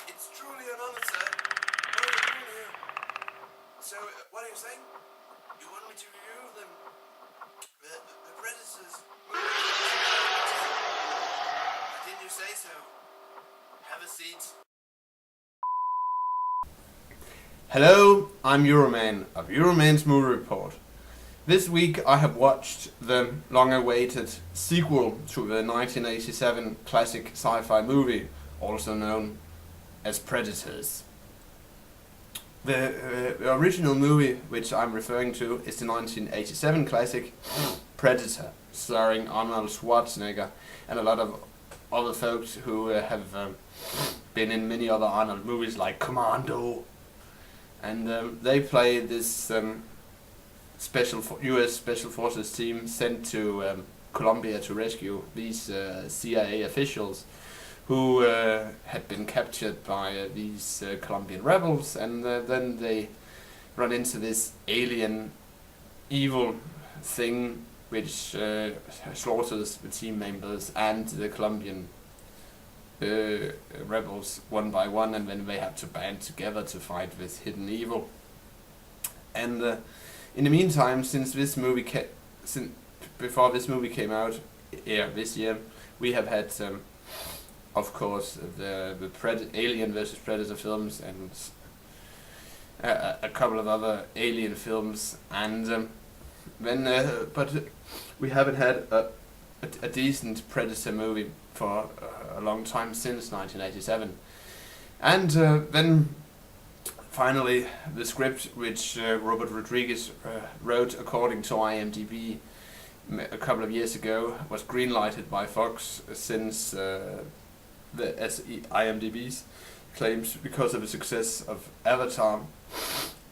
It's truly an honor, sir. What are you doing here? So, what are you saying? You want me to review them? The Predators? Didn't you say so? Have a seat. Hello, I'm Euroman of Euroman's Movie Report. This week I have watched the long-awaited sequel to the 1987 classic sci-fi movie, also known as Predators. The original movie which I'm referring to is the 1987 classic Predator, starring Arnold Schwarzenegger and a lot of other folks who have been in many other Arnold movies like Commando. And they play this U.S. Special Forces team sent to Colombia to rescue these CIA officials who had been captured by these Colombian rebels, and then they run into this alien evil thing which slaughters the team members and the Colombian rebels one by one, and then they have to band together to fight this hidden evil. And in the meantime, before this movie came out this year, we have had of course the Alien vs Predator films and a couple of other Alien films, and but we haven't had a decent Predator movie for a long time, since 1987. And then finally the script which Robert Rodriguez wrote according to IMDb a couple of years ago was greenlighted by Fox, since as IMDb's claims, because of the success of Avatar.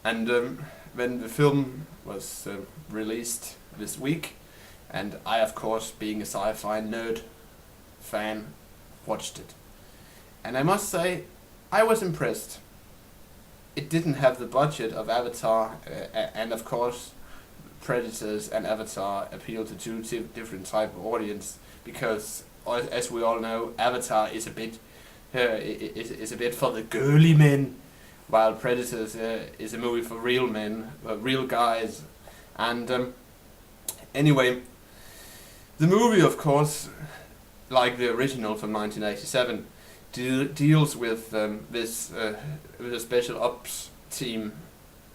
And when the film was released this week, and I, of course, being a sci-fi nerd fan, watched it. And I must say, I was impressed. It didn't have the budget of Avatar, and of course, Predators and Avatar appeal to two different type of audience, because, as we all know, Avatar is a bit for the girly men, while Predators is a movie for real men, real guys. And anyway, the movie, of course, like the original from 1987, deals with with a special ops team.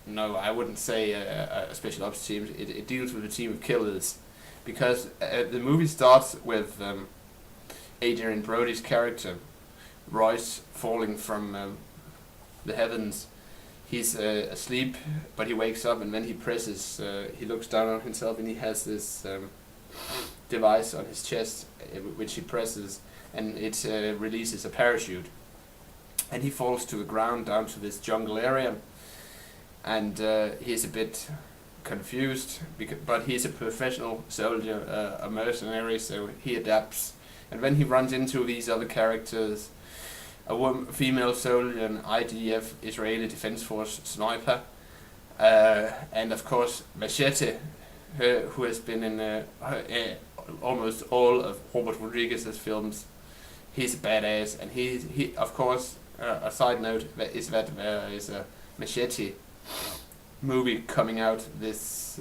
No, I wouldn't say a special ops team. It deals with a team of killers, because the movie starts with Adrian Brody's character, Royce, falling from the heavens. He's asleep, but he wakes up, and then he looks down on himself, and he has this device on his chest, which he presses, and it releases a parachute. And he falls to the ground, down to this jungle area, and he's a bit confused, but he's a professional soldier, a mercenary, so he adapts. And then he runs into these other characters, a female soldier, an IDF, Israeli Defense Force sniper, and of course Machete, who has been in almost all of Robert Rodriguez's films. He's a badass, and he of course, a side note is that there is a Machete movie coming out this,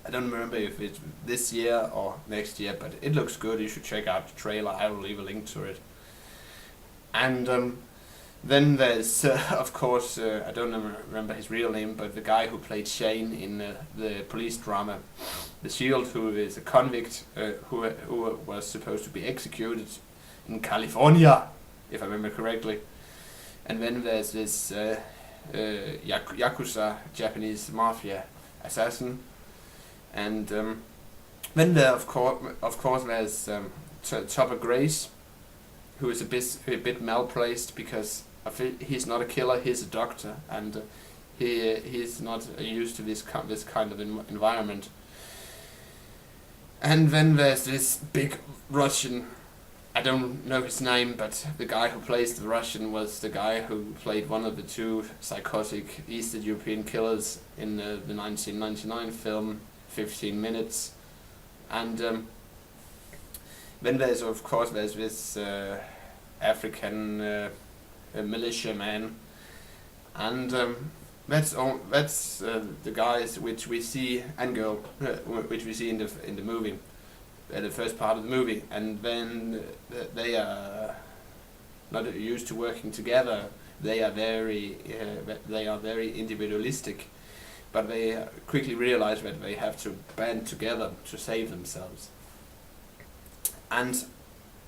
I don't remember if it's this year or next year, but it looks good. You should check out the trailer. I will leave a link to it. And then there's, of course, I don't remember his real name, but the guy who played Shane in the police drama The Shield, who is a convict who was supposed to be executed in California, if I remember correctly. And then there's this Yakuza, Japanese mafia assassin, and then there of course there's Topper Grace, who is a bit malplaced because he's not a killer, he's a doctor, and he's not used to this kind of environment. And then there's this big Russian, I don't know his name, but the guy who plays the Russian was the guy who played one of the two psychotic Eastern European killers in the 1999 film 15 Minutes. And then there's this African militiaman, and that's the guys which we see and girl which we see in the movie, the first part of the movie, and then they are not used to working together. They are very individualistic, but they quickly realize that they have to band together to save themselves. And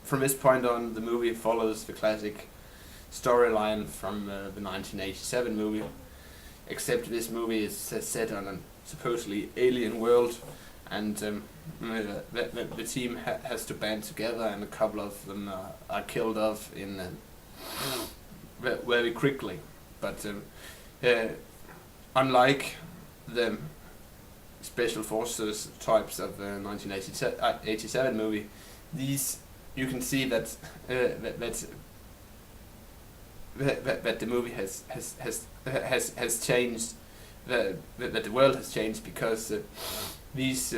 from this point on, the movie follows the classic storyline from the 1987 movie, except this movie is set on a supposedly alien world, and the team has to band together, and a couple of them are killed off in very quickly. But unlike the special forces types of the 1987 movie, these, you can see that that the movie has changed, that the world has changed, because these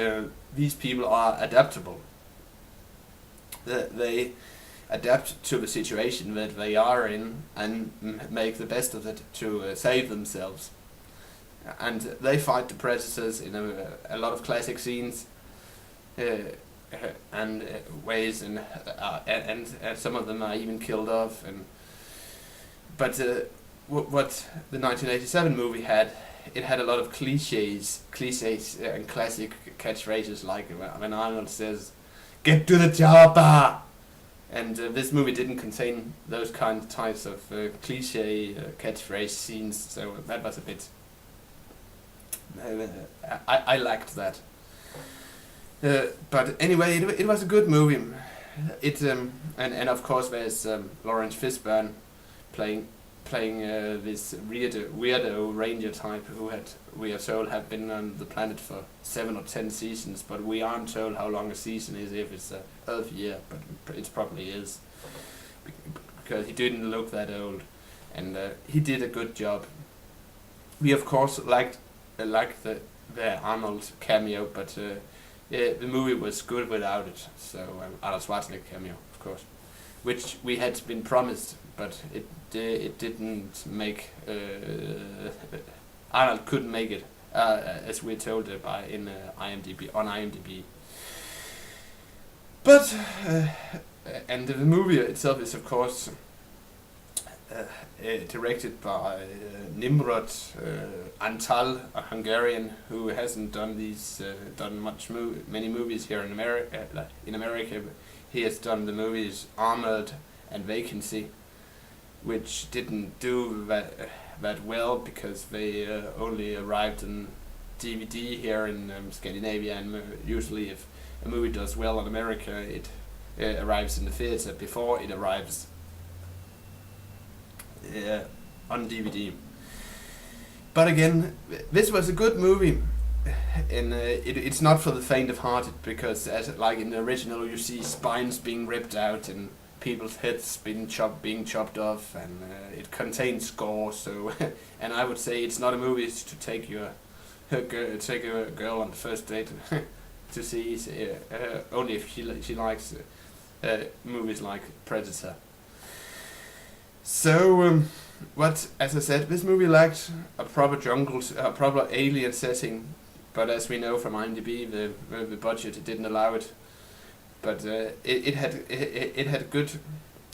people are adaptable. They adapt to the situation that they are in and make the best of it to save themselves. And they fight the predators in a lot of classic scenes and ways, and some of them are even killed off. But what the 1987 movie had, it had a lot of cliches and classic catchphrases, like when Arnold says, "Get to the chopper!" And this movie didn't contain those types of cliche catchphrase scenes, so that was a bit... I liked that. But anyway, it was a good movie. And of course there's Lawrence Fishburne playing this weirdo ranger type who we are told have been on the planet for 7 or 10 seasons, but we aren't told how long a season is, if it's a Earth year, but it probably is, because he didn't look that old, and he did a good job. We of course liked the Arnold cameo, but the movie was good without it. So Arnold Schwarzenegger cameo, of course, which we had been promised, but it didn't make. Arnold couldn't make it, as we're told on IMDb. But and the movie itself is of course directed by Nimrod Antal, a Hungarian who hasn't done many movies here in America. He has done the movies Armored and Vacancy, which didn't do that well because they only arrived on DVD here in Scandinavia, and usually if a movie does well in America, it arrives in the theater before it arrives on DVD. But again, this was a good movie, and it's not for the faint-of-hearted, because like in the original, you see spines being ripped out and people's heads being chopped off, and it contains gore. So, and I would say it's not a movie to take a girl on the first date to see, only if she likes movies like Predator. So, as I said, this movie lacked a proper a proper alien setting, but as we know from IMDb, the budget didn't allow it. But it had good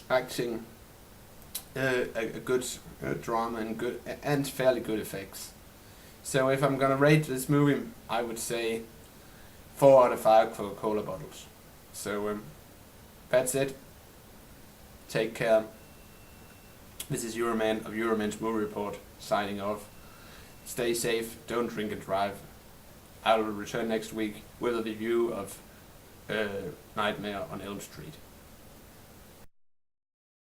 acting, a good drama, and fairly good effects. So if I'm gonna rate this movie, I would say 4 out of 5 Coca-Cola bottles. So that's it. Take care. This is Euroman of Euroman's Movie Report, signing off. Stay safe, don't drink and drive. I will return next week with a review of Nightmare on Elm Street.